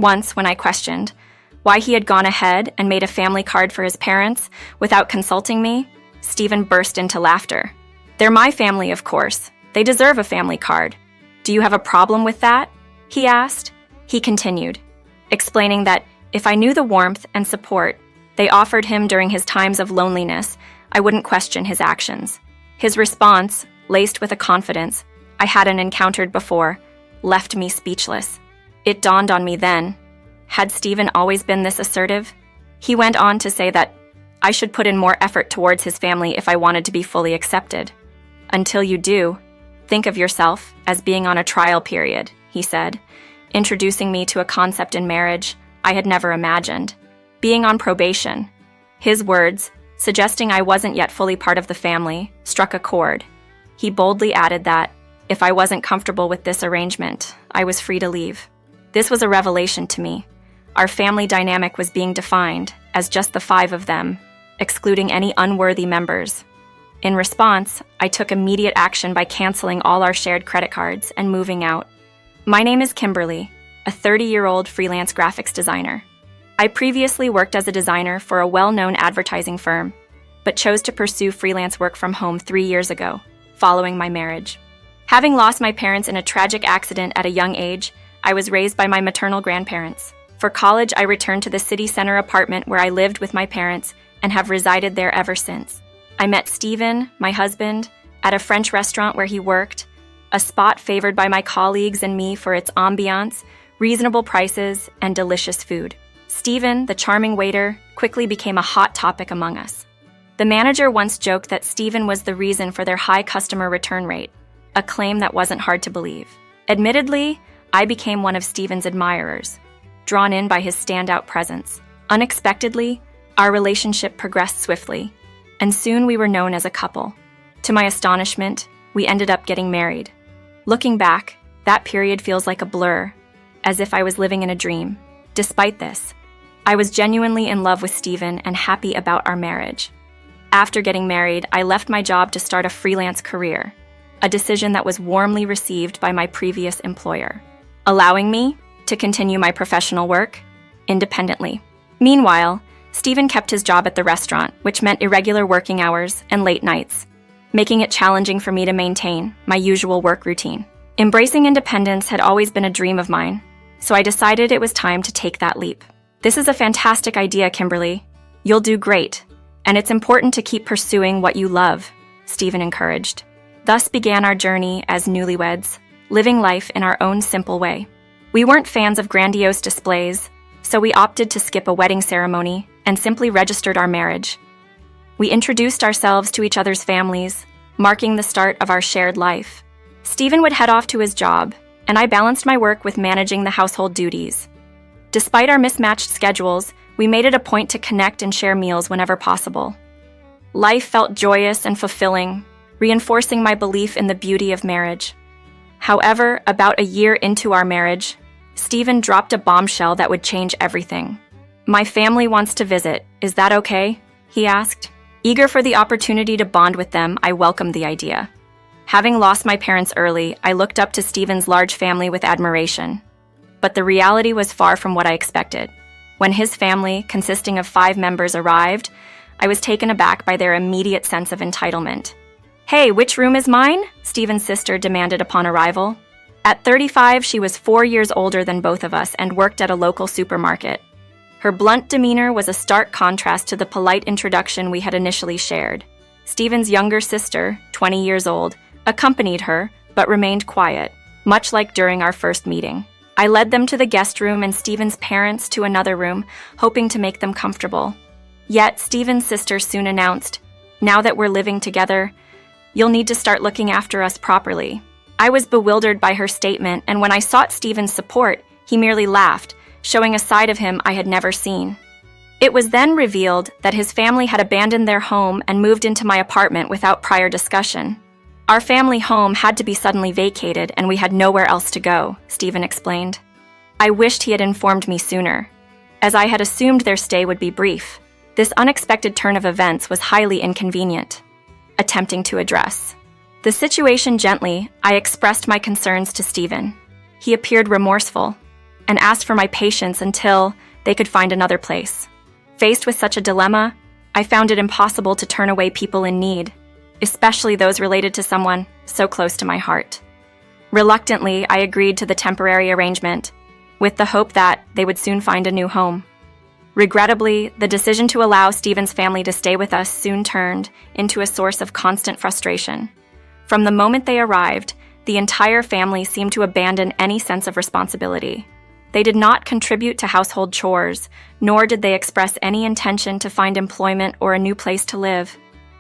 Once, when I questioned why he had gone ahead and made a family card for his parents without consulting me, Stephen burst into laughter. "They're my family, of course. They deserve a family card. Do you have a problem with that?" he asked. He continued, explaining that if I knew the warmth and support they offered him during his times of loneliness, I wouldn't question his actions. His response, laced with a confidence I hadn't encountered before, left me speechless. It dawned on me then. Had Stephen always been this assertive? He went on to say that I should put in more effort towards his family if I wanted to be fully accepted. "Until you do, think of yourself as being on a trial period," he said, introducing me to a concept in marriage I had never imagined: being on probation. His words, suggesting I wasn't yet fully part of the family, struck a chord. He boldly added that, if I wasn't comfortable with this arrangement, I was free to leave. This was a revelation to me. Our family dynamic was being defined as just the 5 of them, excluding any unworthy members. In response, I took immediate action by canceling all our shared credit cards and moving out. My name is Kimberly, a 30-year-old freelance graphics designer. I previously worked as a designer for a well-known advertising firm, but chose to pursue freelance work from home 3 years ago, following my marriage. Having lost my parents in a tragic accident at a young age, I was raised by my maternal grandparents. For college, I returned to the city center apartment where I lived with my parents and have resided there ever since. I met Stephen, my husband, at a French restaurant where he worked, a spot favored by my colleagues and me for its ambiance, reasonable prices, and delicious food. Stephen, the charming waiter, quickly became a hot topic among us. The manager once joked that Stephen was the reason for their high customer return rate, a claim that wasn't hard to believe. Admittedly, I became one of Stephen's admirers, drawn in by his standout presence. Unexpectedly, our relationship progressed swiftly, and soon we were known as a couple. To my astonishment, we ended up getting married. Looking back, that period feels like a blur, as if I was living in a dream. Despite this, I was genuinely in love with Stephen and happy about our marriage. After getting married, I left my job to start a freelance career, a decision that was warmly received by my previous employer, allowing me to continue my professional work independently. Meanwhile, Stephen kept his job at the restaurant, which meant irregular working hours and late nights, making it challenging for me to maintain my usual work routine. Embracing independence had always been a dream of mine, so I decided it was time to take that leap. "This is a fantastic idea, Kimberly. You'll do great, and it's important to keep pursuing what you love," Stephen encouraged. Thus began our journey as newlyweds, living life in our own simple way. We weren't fans of grandiose displays, so we opted to skip a wedding ceremony and simply registered our marriage. We introduced ourselves to each other's families, marking the start of our shared life. Stephen would head off to his job, and I balanced my work with managing the household duties. Despite our mismatched schedules, we made it a point to connect and share meals whenever possible. Life felt joyous and fulfilling, reinforcing my belief in the beauty of marriage. However, about a year into our marriage, Stephen dropped a bombshell that would change everything. "My family wants to visit. Is that okay?" he asked. Eager for the opportunity to bond with them, I welcomed the idea. Having lost my parents early, I looked up to Stephen's large family with admiration. But the reality was far from what I expected. When his family, consisting of 5 members, arrived, I was taken aback by their immediate sense of entitlement. "Hey, which room is mine?" Stephen's sister demanded upon arrival. At 35, she was 4 years older than both of us and worked at a local supermarket. Her blunt demeanor was a stark contrast to the polite introduction we had initially shared. Stephen's younger sister, 20 years old, accompanied her, but remained quiet, much like during our first meeting. I led them to the guest room and Stephen's parents to another room, hoping to make them comfortable. Yet, Stephen's sister soon announced, "Now that we're living together, you'll need to start looking after us properly." I was bewildered by her statement, and when I sought Stephen's support, he merely laughed, showing a side of him I had never seen. It was then revealed that his family had abandoned their home and moved into my apartment without prior discussion. "Our family home had to be suddenly vacated, and we had nowhere else to go," Stephen explained. I wished he had informed me sooner, as I had assumed their stay would be brief. This unexpected turn of events was highly inconvenient. Attempting to address the situation gently, I expressed my concerns to Stephen. He appeared remorseful. and asked for my patience until they could find another place. Faced with such a dilemma, I found it impossible to turn away people in need, especially those related to someone so close to my heart. Reluctantly, I agreed to the temporary arrangement, with the hope that they would soon find a new home. Regrettably, the decision to allow Stephen's family to stay with us soon turned into a source of constant frustration. From the moment they arrived, the entire family seemed to abandon any sense of responsibility. They did not contribute to household chores, nor did they express any intention to find employment or a new place to live.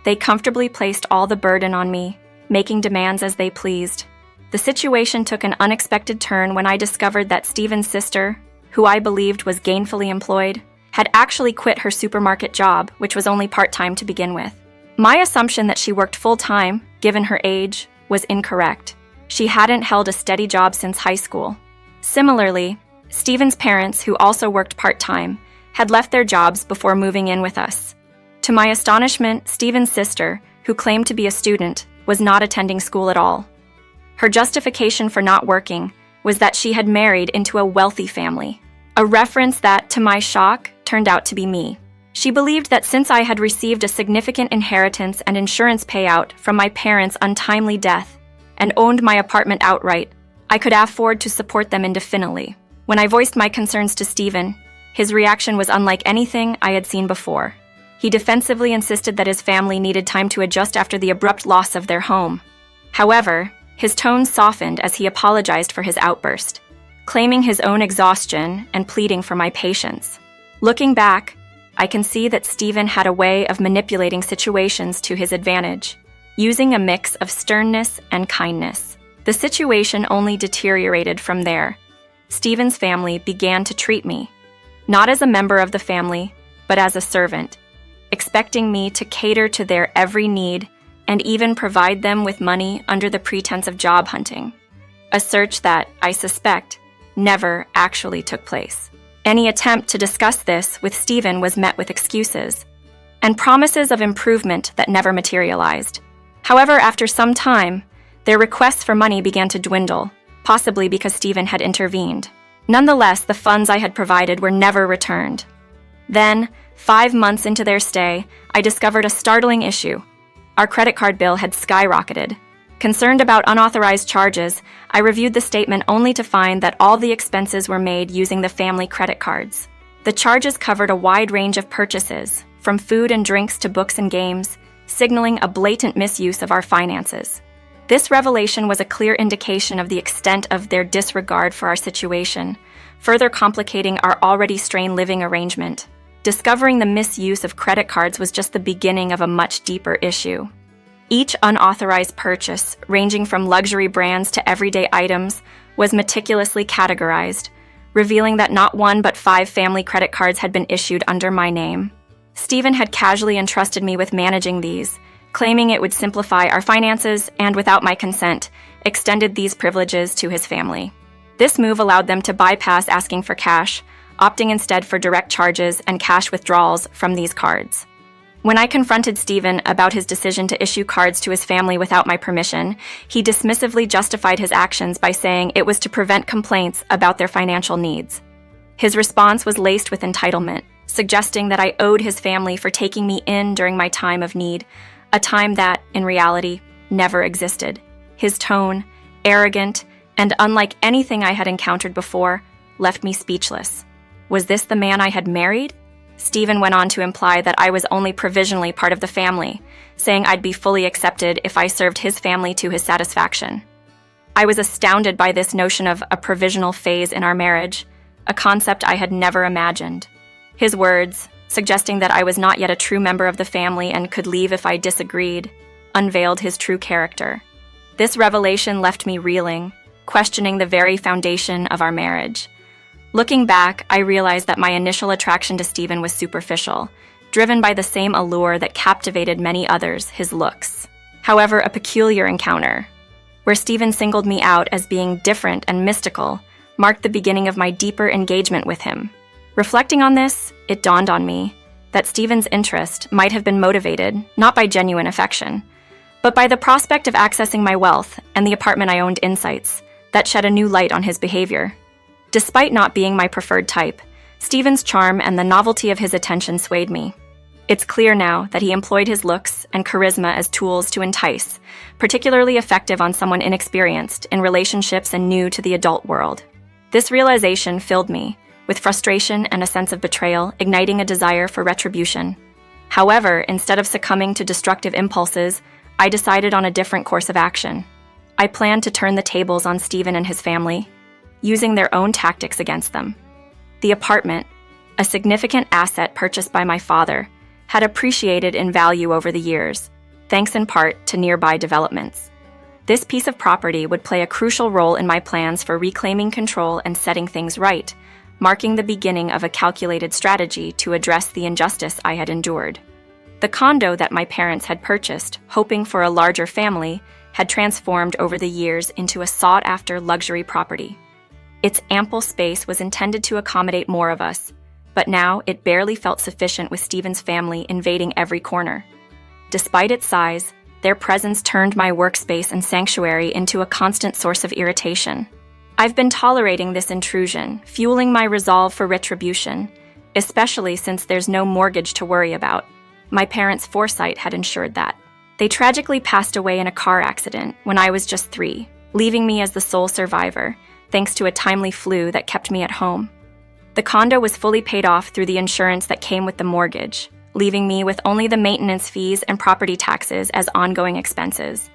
They comfortably placed all the burden on me, making demands as they pleased. The situation took an unexpected turn when I discovered that Stephen's sister, who I believed was gainfully employed, had actually quit her supermarket job, which was only part-time to begin with. My assumption that she worked full-time, given her age, was incorrect. She hadn't held a steady job since high school. Similarly, Stephen's parents, who also worked part-time, had left their jobs before moving in with us. To my astonishment, Stephen's sister, who claimed to be a student, was not attending school at all. Her justification for not working was that she had married into a wealthy family, a reference that, to my shock, turned out to be me. She believed that since I had received a significant inheritance and insurance payout from my parents' untimely death and owned my apartment outright, I could afford to support them indefinitely. When I voiced my concerns to Stephen, his reaction was unlike anything I had seen before. He defensively insisted that his family needed time to adjust after the abrupt loss of their home. However, his tone softened as he apologized for his outburst, claiming his own exhaustion and pleading for my patience. Looking back, I can see that Stephen had a way of manipulating situations to his advantage, using a mix of sternness and kindness. The situation only deteriorated from there. Stephen's family began to treat me, not as a member of the family, but as a servant, expecting me to cater to their every need and even provide them with money under the pretense of job hunting, a search that, I suspect, never actually took place. Any attempt to discuss this with Stephen was met with excuses and promises of improvement that never materialized. However, after some time, their requests for money began to dwindle, possibly because Stephen had intervened. Nonetheless, the funds I had provided were never returned. Then, 5 months into their stay, I discovered a startling issue. Our credit card bill had skyrocketed. Concerned about unauthorized charges, I reviewed the statement only to find that all the expenses were made using the family credit cards. The charges covered a wide range of purchases, from food and drinks to books and games, signaling a blatant misuse of our finances. This revelation was a clear indication of the extent of their disregard for our situation, further complicating our already strained living arrangement. Discovering the misuse of credit cards was just the beginning of a much deeper issue. Each unauthorized purchase, ranging from luxury brands to everyday items, was meticulously categorized, revealing that not 1 but 5 family credit cards had been issued under my name. Stephen had casually entrusted me with managing these, claiming it would simplify our finances and, without my consent, extended these privileges to his family. This move allowed them to bypass asking for cash, opting instead for direct charges and cash withdrawals from these cards. When I confronted Stephen about his decision to issue cards to his family without my permission, he dismissively justified his actions by saying it was to prevent complaints about their financial needs. His response was laced with entitlement, suggesting that I owed his family for taking me in during my time of need, a time that, in reality, never existed. His tone, arrogant, and unlike anything I had encountered before, left me speechless. Was this the man I had married? Stephen went on to imply that I was only provisionally part of the family, saying I'd be fully accepted if I served his family to his satisfaction. I was astounded by this notion of a provisional phase in our marriage, a concept I had never imagined. His words, suggesting that I was not yet a true member of the family and could leave if I disagreed, unveiled his true character. This revelation left me reeling, questioning the very foundation of our marriage. Looking back, I realized that my initial attraction to Stephen was superficial, driven by the same allure that captivated many others, his looks. However, a peculiar encounter, where Stephen singled me out as being different and mystical, marked the beginning of my deeper engagement with him. Reflecting on this, it dawned on me that Stephen's interest might have been motivated not by genuine affection, but by the prospect of accessing my wealth and the apartment I owned insights that shed a new light on his behavior. Despite not being my preferred type, Stephen's charm and the novelty of his attention swayed me. It's clear now that he employed his looks and charisma as tools to entice, particularly effective on someone inexperienced in relationships and new to the adult world. This realization filled me with frustration and a sense of betrayal, igniting a desire for retribution. However, instead of succumbing to destructive impulses, I decided on a different course of action. I planned to turn the tables on Stephen and his family, using their own tactics against them. The apartment, a significant asset purchased by my father, had appreciated in value over the years, thanks in part to nearby developments. This piece of property would play a crucial role in my plans for reclaiming control and setting things right, marking the beginning of a calculated strategy to address the injustice I had endured. The condo that my parents had purchased, hoping for a larger family, had transformed over the years into a sought-after luxury property. Its ample space was intended to accommodate more of us, but now it barely felt sufficient with Stephen's family invading every corner. Despite its size, their presence turned my workspace and sanctuary into a constant source of irritation. I've been tolerating this intrusion, fueling my resolve for retribution, especially since there's no mortgage to worry about. My parents' foresight had ensured that. They tragically passed away in a car accident when I was just 3, leaving me as the sole survivor, thanks to a timely flu that kept me at home. The condo was fully paid off through the insurance that came with the mortgage, leaving me with only the maintenance fees and property taxes as ongoing expenses.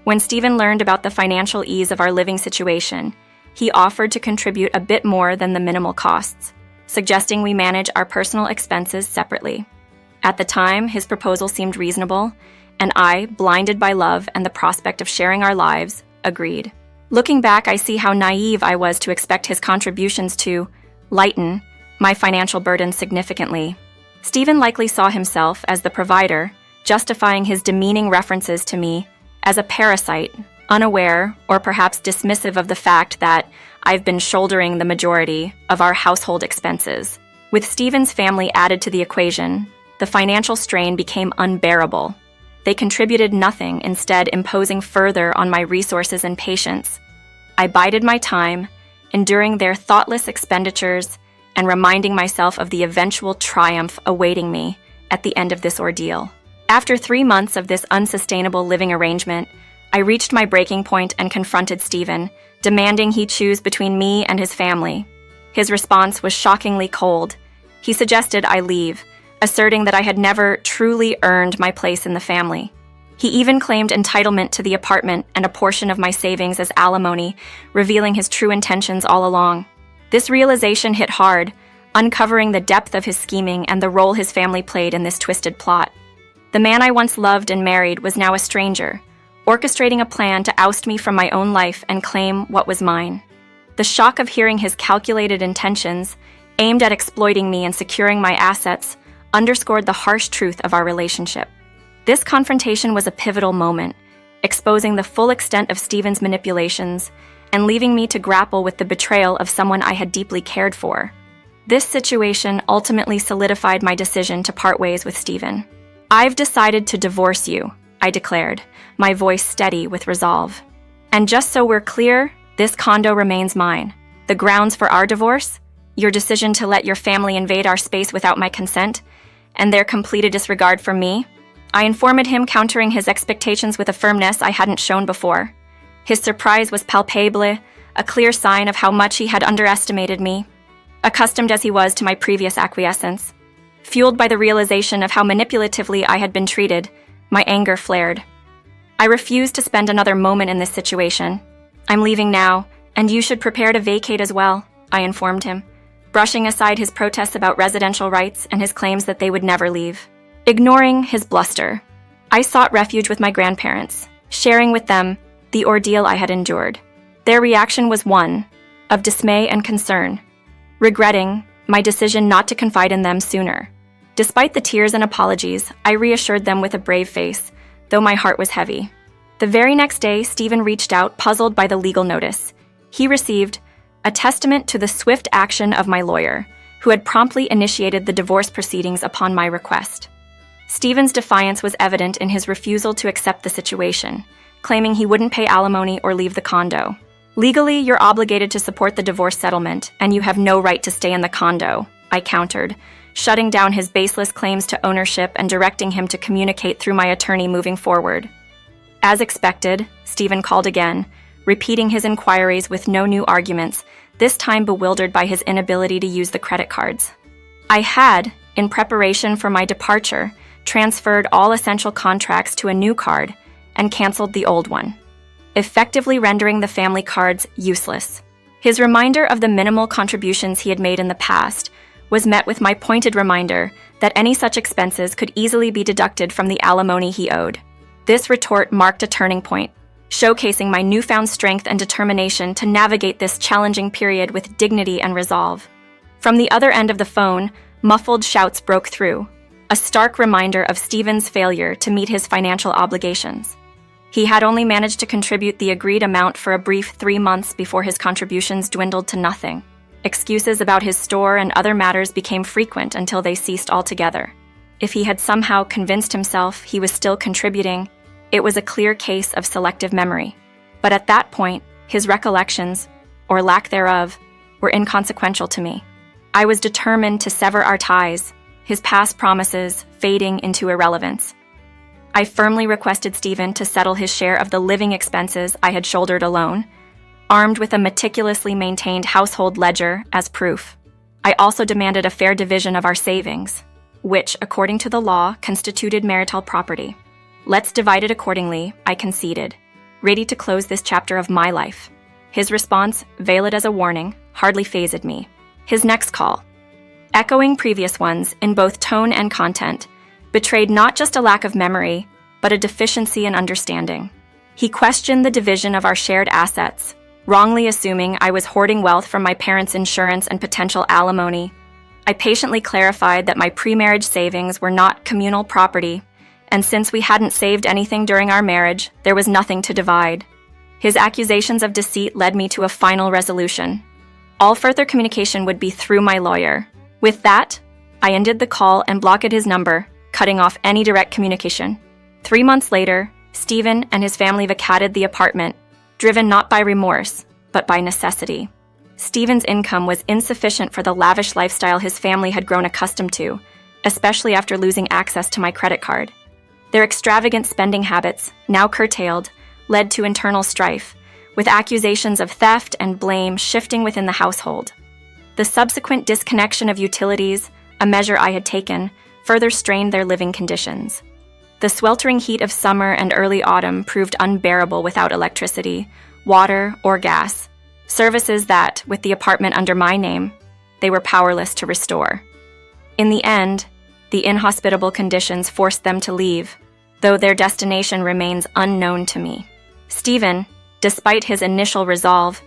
When Stephen learned about the financial ease of our living situation, he offered to contribute a bit more than the minimal costs, suggesting we manage our personal expenses separately. At the time, his proposal seemed reasonable, and I, blinded by love and the prospect of sharing our lives, agreed. Looking back, I see how naive I was to expect his contributions to lighten my financial burden significantly. Stephen likely saw himself as the provider, justifying his demeaning references to me as a parasite, unaware or perhaps dismissive of the fact that I've been shouldering the majority of our household expenses. With Stephen's family added to the equation, the financial strain became unbearable. They contributed nothing, instead imposing further on my resources and patience. I bided my time, enduring their thoughtless expenditures and reminding myself of the eventual triumph awaiting me at the end of this ordeal. After 3 months of this unsustainable living arrangement, I reached my breaking point and confronted Stephen, demanding he choose between me and his family. His response was shockingly cold. He suggested I leave, asserting that I had never truly earned my place in the family. He even claimed entitlement to the apartment and a portion of my savings as alimony, revealing his true intentions all along. This realization hit hard, uncovering the depth of his scheming and the role his family played in this twisted plot. The man I once loved and married was now a stranger, orchestrating a plan to oust me from my own life and claim what was mine. The shock of hearing his calculated intentions, aimed at exploiting me and securing my assets, underscored the harsh truth of our relationship. This confrontation was a pivotal moment, exposing the full extent of Stephen's manipulations and leaving me to grapple with the betrayal of someone I had deeply cared for. This situation ultimately solidified my decision to part ways with Stephen. "I've decided to divorce you," I declared, my voice steady with resolve. "And just so we're clear, this condo remains mine. The grounds for our divorce? Your decision to let your family invade our space without my consent, and their complete disregard for me?" I informed him, countering his expectations with a firmness I hadn't shown before. His surprise was palpable, a clear sign of how much he had underestimated me, accustomed as he was to my previous acquiescence. Fueled by the realization of how manipulatively I had been treated, my anger flared. "I refuse to spend another moment in this situation. I'm leaving now, and you should prepare to vacate as well," I informed him, brushing aside his protests about residential rights and his claims that they would never leave. Ignoring his bluster, I sought refuge with my grandparents, sharing with them the ordeal I had endured. Their reaction was one of dismay and concern, regretting my decision not to confide in them sooner. Despite the tears and apologies, I reassured them with a brave face, though my heart was heavy. The very next day, Stephen reached out, puzzled by the legal notice. He received a testament to the swift action of my lawyer, who had promptly initiated the divorce proceedings upon my request. Stephen's defiance was evident in his refusal to accept the situation, claiming he wouldn't pay alimony or leave the condo. Legally, you're obligated to support the divorce settlement, and you have no right to stay in the condo, I countered, shutting down his baseless claims to ownership and directing him to communicate through my attorney moving forward. As expected, Stephen called again, repeating his inquiries with no new arguments, this time bewildered by his inability to use the credit cards. I had, in preparation for my departure, transferred all essential contracts to a new card and canceled the old one, effectively rendering the family cards useless. His reminder of the minimal contributions he had made in the past was met with my pointed reminder that any such expenses could easily be deducted from the alimony he owed. This retort marked a turning point, showcasing my newfound strength and determination to navigate this challenging period with dignity and resolve. From the other end of the phone, muffled shouts broke through, a stark reminder of Stephen's failure to meet his financial obligations. He had only managed to contribute the agreed amount for a brief 3 months before his contributions dwindled to nothing. Excuses about his store and other matters became frequent until they ceased altogether. If he had somehow convinced himself he was still contributing, it was a clear case of selective memory. But at that point, his recollections, or lack thereof, were inconsequential to me. I was determined to sever our ties, his past promises fading into irrelevance. I firmly requested Stephen to settle his share of the living expenses I had shouldered alone, armed with a meticulously maintained household ledger as proof. I also demanded a fair division of our savings, which, according to the law, constituted marital property. Let's divide it accordingly, I conceded, ready to close this chapter of my life. His response, veiled as a warning, hardly fazed me. His next call, echoing previous ones in both tone and content, betrayed not just a lack of memory, but a deficiency in understanding. He questioned the division of our shared assets, wrongly assuming I was hoarding wealth from my parents' insurance and potential alimony. I patiently clarified that my pre-marriage savings were not communal property, and since we hadn't saved anything during our marriage, there was nothing to divide. His accusations of deceit led me to a final resolution. All further communication would be through my lawyer. With that, I ended the call and blocked his number, cutting off any direct communication. 3 months later, Stephen and his family vacated the apartment, driven not by remorse, but by necessity. Stephen's income was insufficient for the lavish lifestyle his family had grown accustomed to, especially after losing access to my credit card. Their extravagant spending habits, now curtailed, led to internal strife, with accusations of theft and blame shifting within the household. The subsequent disconnection of utilities, a measure I had taken, further strained their living conditions. The sweltering heat of summer and early autumn proved unbearable without electricity, water, or gas, services that, with the apartment under my name, they were powerless to restore. In the end, the inhospitable conditions forced them to leave, though their destination remains unknown to me. Stephen, despite his initial resolve,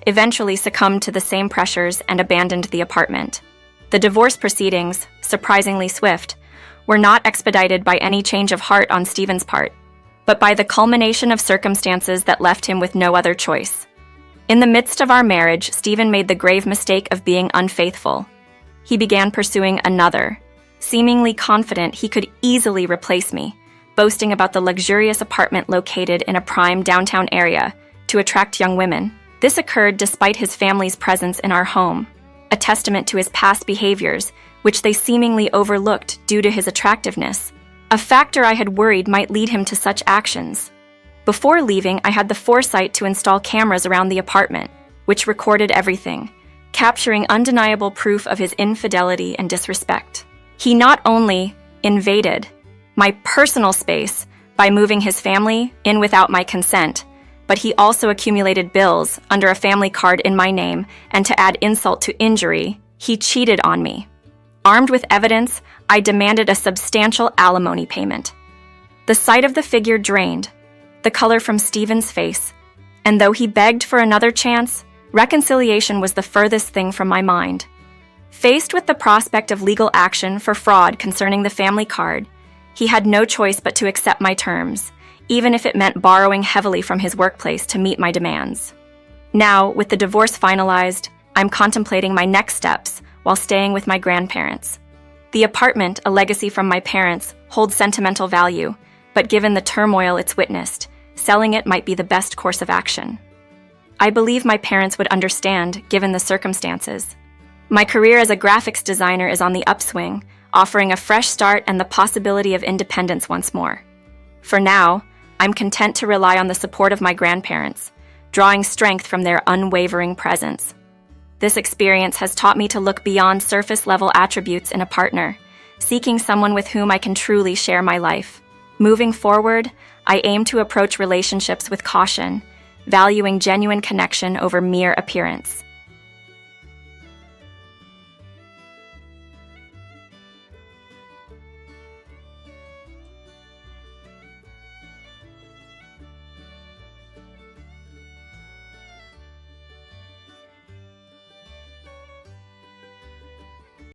eventually succumbed to the same pressures and abandoned the apartment. The divorce proceedings, surprisingly swift, were not expedited by any change of heart on Stephen's part, but by the culmination of circumstances that left him with no other choice. In the midst of our marriage, Stephen made the grave mistake of being unfaithful. He began pursuing another, seemingly confident he could easily replace me, boasting about the luxurious apartment located in a prime downtown area to attract young women. This occurred despite his family's presence in our home, a testament to his past behaviors, which they seemingly overlooked due to his attractiveness, a factor I had worried might lead him to such actions. Before leaving, I had the foresight to install cameras around the apartment, which recorded everything, capturing undeniable proof of his infidelity and disrespect. He not only invaded my personal space by moving his family in without my consent, but he also accumulated bills under a family card in my name, and to add insult to injury, he cheated on me. Armed with evidence, I demanded a substantial alimony payment. The sight of the figure drained the color from Stephen's face, and though he begged for another chance, reconciliation was the furthest thing from my mind. Faced with the prospect of legal action for fraud concerning the family card, he had no choice but to accept my terms, even if it meant borrowing heavily from his workplace to meet my demands. Now, with the divorce finalized, I'm contemplating my next steps while staying with my grandparents. The apartment, a legacy from my parents, holds sentimental value, but given the turmoil it's witnessed, selling it might be the best course of action. I believe my parents would understand, given the circumstances. My career as a graphics designer is on the upswing, offering a fresh start and the possibility of independence once more. For now, I'm content to rely on the support of my grandparents, drawing strength from their unwavering presence. This experience has taught me to look beyond surface-level attributes in a partner, seeking someone with whom I can truly share my life. Moving forward, I aim to approach relationships with caution, valuing genuine connection over mere appearance.